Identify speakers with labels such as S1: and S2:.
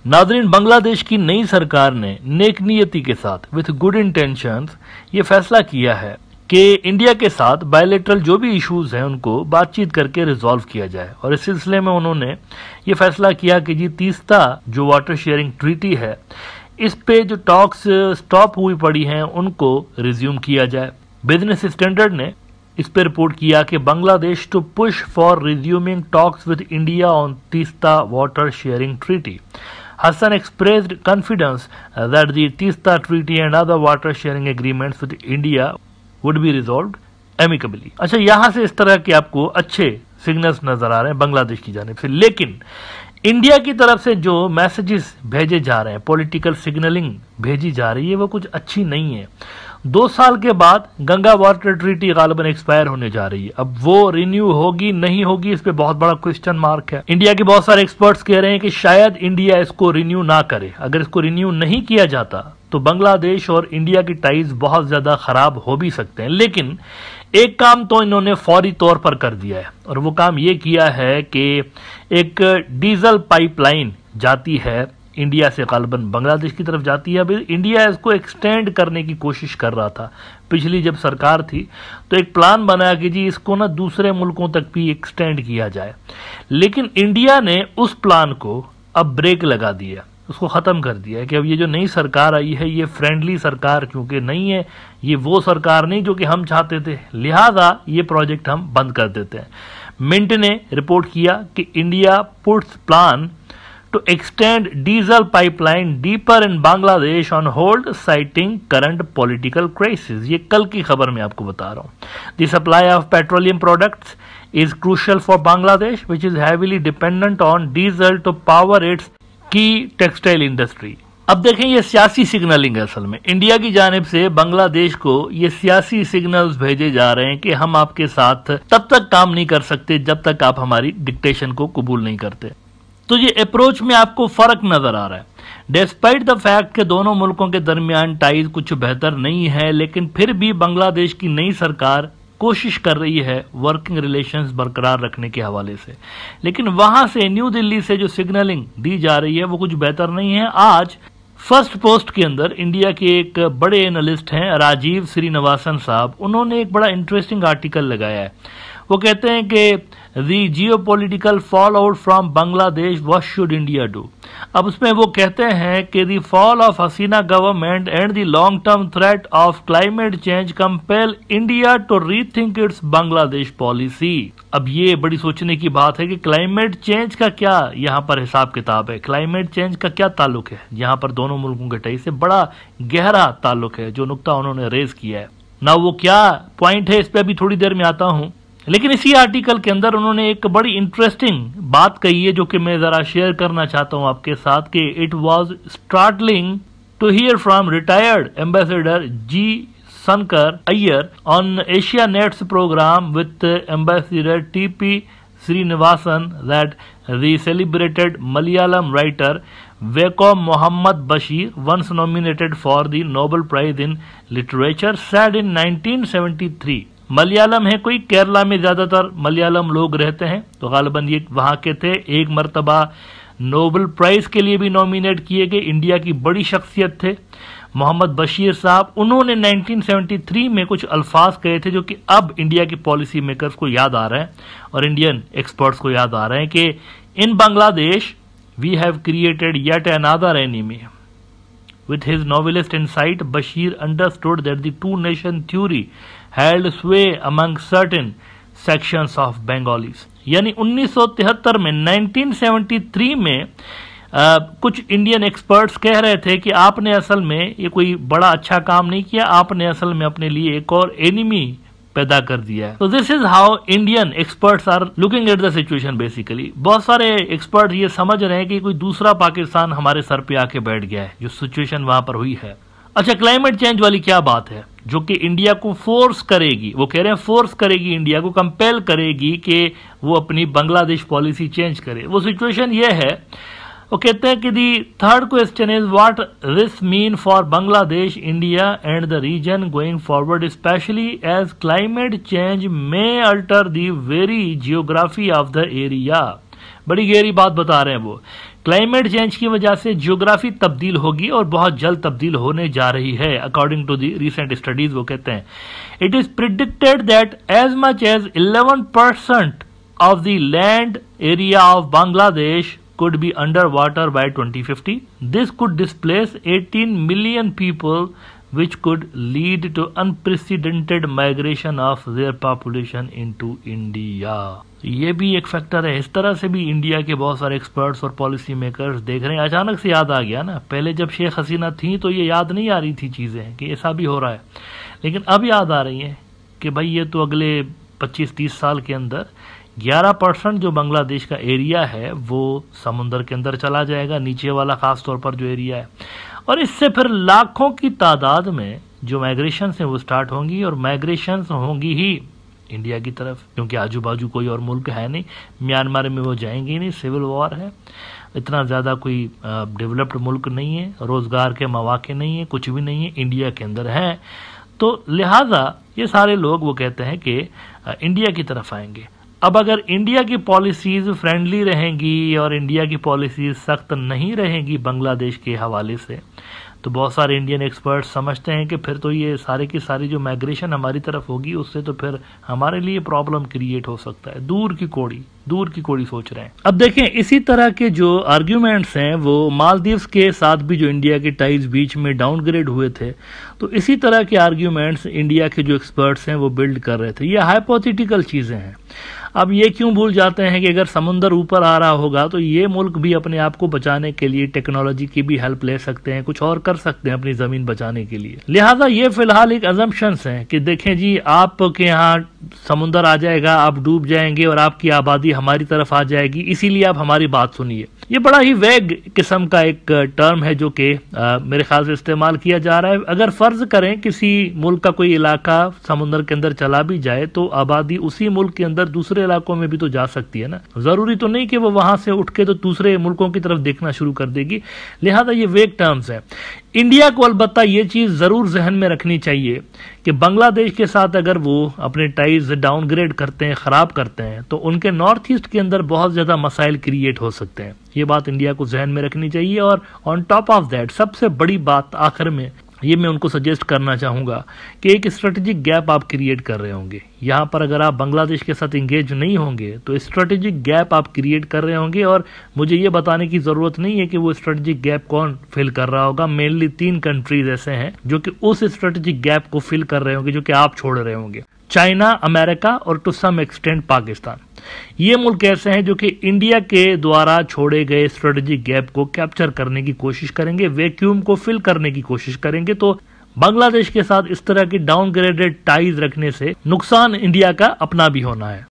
S1: Nadreen, Bangladesh की नई सरकार ने नेक नियति के साथ विथ गुड इंटेंशंस ये फैसला किया है कि इंडिया के साथ बायलैटरल जो भी इश्यूज हैं उनको बातचीत करके रिजॉल्व किया जाए। और इस सिलसिले में उन्होंने ये फैसला किया कि जी तीस्ता जो वाटर शेयरिंग ट्रीटी है इस पे जो टॉक्स स्टॉप हुई पड़ी हैं उनको रिज्यूम किया जाए। बिजनेस स्टैंडर्ड ने इस पे रिपोर्ट किया कि Bangladesh to push for resuming talks with India on Teesta water sharing treaty. Hassan expressed confidence that the Teesta Treaty and other water sharing agreements with India would be resolved amicably। अच्छा, यहाँ से इस तरह के आपको अच्छे सिग्नल्स नजर आ रहे हैं बांग्लादेश की जानिब से, लेकिन इंडिया की तरफ से जो मैसेजेस भेजे जा रहे हैं, पॉलिटिकल सिग्नलिंग भेजी जा रही है, वो कुछ अच्छी नहीं है। 2 साल के बाद गंगा वाटर ट्रीटी गालिबन एक्सपायर होने जा रही है। अब वो रिन्यू होगी नहीं होगी, इस पे बहुत बड़ा क्वेश्चन मार्क है। इंडिया के बहुत सारे एक्सपर्ट्स कह रहे हैं कि शायद इंडिया इसको रिन्यू ना करे। अगर इसको रिन्यू नहीं किया जाता तो बांग्लादेश और इंडिया की टाइज बहुत ज्यादा खराब हो भी सकते हैं। लेकिन एक काम तो इन्होंने फौरी तौर पर कर दिया है, और वो काम ये किया है कि एक डीजल पाइपलाइन जाती है इंडिया से गालिबन बांग्लादेश की तरफ जाती है। अभी इंडिया इसको एक्सटेंड करने की कोशिश कर रहा था। पिछली जब सरकार थी तो एक प्लान बनाया कि जी इसको ना दूसरे मुल्कों तक भी एक्सटेंड किया जाए, लेकिन इंडिया ने उस प्लान को अब ब्रेक लगा दिया, उसको खत्म कर दिया है कि अब ये जो नई सरकार आई है ये फ्रेंडली सरकार चूंकि नहीं है, ये वो सरकार नहीं जो कि हम चाहते थे, लिहाजा ये प्रोजेक्ट हम बंद कर देते हैं। मिंट ने रिपोर्ट किया कि India puts plan to extend diesel pipeline deeper in Bangladesh on hold citing current political crisis। ये कल की खबर मैं आपको बता रहा हूँ। The supply of petroleum products is crucial for Bangladesh, which is heavily dependent on diesel to power its key textile industry। अब देखें, ये सियासी सिग्नलिंग है। असल में इंडिया की जानिब से बांग्लादेश को ये सियासी सिग्नल्स भेजे जा रहे हैं कि हम आपके साथ तब तक काम नहीं कर सकते जब तक आप हमारी डिक्टेशन को कबूल नहीं करते। तो ये अप्रोच में आपको फर्क नजर आ रहा है। डिस्पाइट द फैक्ट के दोनों मुल्कों के दरमियान टाइज कुछ बेहतर नहीं है, लेकिन फिर भी बांग्लादेश की नई सरकार कोशिश कर रही है वर्किंग रिलेशंस बरकरार रखने के हवाले से, लेकिन वहां से न्यू दिल्ली से जो सिग्नलिंग दी जा रही है वो कुछ बेहतर नहीं है। आज फर्स्ट पोस्ट के अंदर इंडिया के एक बड़े एनालिस्ट हैं राजीव श्रीनिवासन साहब, उन्होंने एक बड़ा इंटरेस्टिंग आर्टिकल लगाया है। वो कहते हैं कि The geopolitical fallout from Bangladesh, what should India do? अब उसमें वो कहते हैं कि the fall of Hasina government and the long-term threat of climate change compel India to rethink its Bangladesh policy। अब ये बड़ी सोचने की बात है कि क्लाइमेट चेंज का क्या यहाँ पर हिसाब किताब है, क्लाइमेट चेंज का क्या ताल्लुक है। यहाँ पर दोनों मुल्कों के टाइज से बड़ा गहरा ताल्लुक है, जो नुक्ता उन्होंने रेज किया है ना। वो क्या पॉइंट है इस पर अभी थोड़ी देर में आता हूँ, लेकिन इसी आर्टिकल के अंदर उन्होंने एक बड़ी इंटरेस्टिंग बात कही है जो कि मैं जरा शेयर करना चाहता हूं आपके साथ कि it was startling to hear from retired ambassador G Shankar Iyer on Asianet's programme with ambassador TP Sreenivasan that the celebrated Malayalam writer Vaikom Muhammad Basheer once nominated for the Nobel prize in literature said in 1973। Malayalam है कोई, केरला में ज्यादातर मलयालम लोग रहते हैं, तो गालिबन ये वहां के थे। एक मर्तबा नोबेल प्राइज के लिए भी नॉमिनेट किए गए, इंडिया की बड़ी शख्सियत थे मोहम्मद बशीर साहब। उन्होंने 1973 में कुछ अल्फाज कहे थे जो कि अब इंडिया के पॉलिसी मेकर्स को याद आ रहे हैं और इंडियन एक्सपर्ट्स को याद आ रहे हैं कि in Bangladesh we have created yet another enemy. With his novelist insight, Bashir understood that the two-nation theory held sway among certain sections of Bengalis। यानी 1973 में 1973 में कुछ इंडियन एक्सपर्ट्स कह रहे थे कि आपने असल में ये कोई बड़ा अच्छा काम नहीं किया, आपने असल में अपने लिए एक और एनिमी पैदा कर दिया है। तो this is how Indian experts are looking at the situation. Basically बहुत सारे एक्सपर्ट ये समझ रहे हैं कि कोई दूसरा पाकिस्तान हमारे सर पे आके बैठ गया है, जो सिचुएशन वहां पर हुई है। अच्छा, क्लाइमेट चेंज वाली क्या बात है जो कि इंडिया को फोर्स करेगी, वो कह रहे हैं फोर्स करेगी, इंडिया को कंपेल करेगी कि वो अपनी बांग्लादेश पॉलिसी चेंज करे। वो सिचुएशन ये है, वो कहते हैं कि the third question is what this mean for Bangladesh, India and the region going forward, specially as climate change may alter the very geography of the area. بڑی گہری بات بتا رہے ہیں وہ. کلائمیٹ چینج کی وجہ سے جیوگرافی تبدیل ہوگی اور بہت جلد تبدیل ہونے جا رہی ہے. According to the recent studies وہ کہتے ہیں it is predicted that as much as 11% of the land area of Bangladesh could be underwater by 2050. This could displace 18 million people, which could lead to unprecedented migration of their population into India. یہ بھی ایک factor ہے. اس طرح سے بھی India کے بہت سارے ایکسپرٹس اور پالیسی میکرز دیکھ رہے ہیں. اچانک سے یاد آ گیا نا, پہلے جب شیخ حسینہ تھیں تو یہ یاد نہیں آ رہی تھی چیزیں کہ ایسا بھی ہو رہا ہے, لیکن اب یاد آ رہی ہیں کہ بھائی یہ تو اگلے 25-30 سال کے اندر 11% جو بنگلہ دیش کا ایریا ہے وہ سمندر کے اندر چلا جائے گا, نیچے والا خاص طور پر جو ایریا ہے, اور اس سے پھر لاکھوں کی تعداد میں جو مائگریشنز ہیں وہ سٹارٹ ہوں گی, اور مائگریشنز ہوں گی ہی انڈیا کی طرف, کیونکہ آجو باجو کوئی اور ملک ہے نہیں. میانمار میں وہ جائیں گے نہیں, سول وار ہے, اتنا زیادہ کوئی ڈیولپڈ ملک نہیں ہے, روزگار کے مواقع نہیں ہیں, کچھ بھی نہیں ہے, انڈیا کے اندر ہے. تو لہٰذا یہ سارے لوگ وہ کہتے ہیں کہ انڈیا کی طرف آئیں گے. اب اگر انڈیا کی پالیسیز فرینڈلی رہیں گی اور انڈیا کی پالیسیز سخت نہیں رہیں گی بنگلہ دیش کے حوالے سے, تو بہت سارے انڈین ایکسپرٹ سمجھتے ہیں کہ پھر تو یہ سارے کی ساری جو مائگریشن ہماری طرف ہوگی اس سے تو پھر ہمارے لیے پرابلم کریٹ ہو سکتا ہے. دور کی کوڑی سوچ رہے ہیں. اب دیکھیں اسی طرح کے جو آرگیومنٹس ہیں وہ مالدیوز کے ساتھ بھی, جو انڈیا کے ٹائز بیچ میں ڈاؤن گریڈ ہوئے تھے, تو اسی طرح کے آرگیومنٹس انڈیا کے جو ایکسپرٹس ہیں وہ بلڈ کر رہے تھے. یہ ہائپوتھیٹیکل چیزیں ہیں. اب یہ کیوں بھول جاتے ہیں کہ اگر سمندر اوپر آ رہا ہوگا تو یہ ملک بھی اپنے آپ کو بچانے کے لیے ٹیکنالوجی کی بھی ہیلپ لے سکتے ہیں, کچھ اور کر سکتے ہیں اپنی زمین بچانے کے لیے. لہٰذا یہ فی الحال ایک ازمپشنس ہیں کہ دیکھیں جی آپ کے یہاں سمندر آ جائے گا, آپ ڈوب جائیں گے اور آپ کی آبادی ہماری طرف آ جائے گی, اسی لیے آپ ہماری بات سنیے. یہ بڑا ہی ویگ قسم کا ایک ٹرم ہے جو کہ میرے خیال سے استعمال کیا جا رہا ہے. اگر فرض کریں کسی ملک کا کوئی علاقہ سمندر کے اندر چلا بھی جائے تو آبادی اسی ملک کے اندر دوسرے علاقوں میں بھی تو جا سکتی ہے نا. ضروری تو نہیں کہ وہ وہاں سے اٹھ کے تو دوسرے ملکوں کی طرف دیکھنا شروع کر دے گی. لہذا یہ ویگ ٹرمز ہیں. انڈیا کو البتہ یہ چیز ضرور ذہن میں رکھنی چاہیے کہ بنگلہ دیش کے ساتھ اگر وہ اپنے ٹائز ڈاؤن گریڈ کرتے ہیں, خراب کرتے ہیں, تو ان کے نارتھ ایسٹ کے اندر بہت زیادہ مسائل کریٹ ہو سکتے ہیں. یہ بات انڈیا کو ذہن میں رکھنی چاہیے. اور آن ٹاپ آف دیٹ سب سے بڑی بات آخر میں یہ میں ان کو سجیسٹ کرنا چاہوں گا کہ ایک اسٹریٹجک گیپ آپ کریٹ کر رہے ہوں گے. یہاں پر اگر آپ بنگلہ دیش کے ساتھ انگیج نہیں ہوں گے تو اسٹریٹجک گیپ آپ کریٹ کر رہے ہوں گے, اور مجھے یہ بتانے کی ضرورت نہیں ہے کہ وہ اسٹریٹجک گیپ کون فل کر رہا ہوگا. مینلی 3 کنٹریز ایسے ہیں جو کہ اس اسٹریٹجک گیپ کو فل کر رہے ہوں گے جو کہ آپ چھوڑ رہے ہوں گے. چائنا, امریکہ اور ٹو سم ایکسٹینٹ پاکستان. یہ ملک ایسے ہیں جو کہ انڈیا کے دوارا چھوڑے گئے اسٹریٹجک گیپ کو کیپچر کرنے کی کوشش کریں گے, ویکیوم کو فل کرنے کی کوشش کریں گے. تو بنگلہ دیش کے ساتھ اس طرح کی ڈاؤن گریڈڈ ٹائز رکھنے سے نقصان انڈیا کا اپنا بھی ہونا ہے.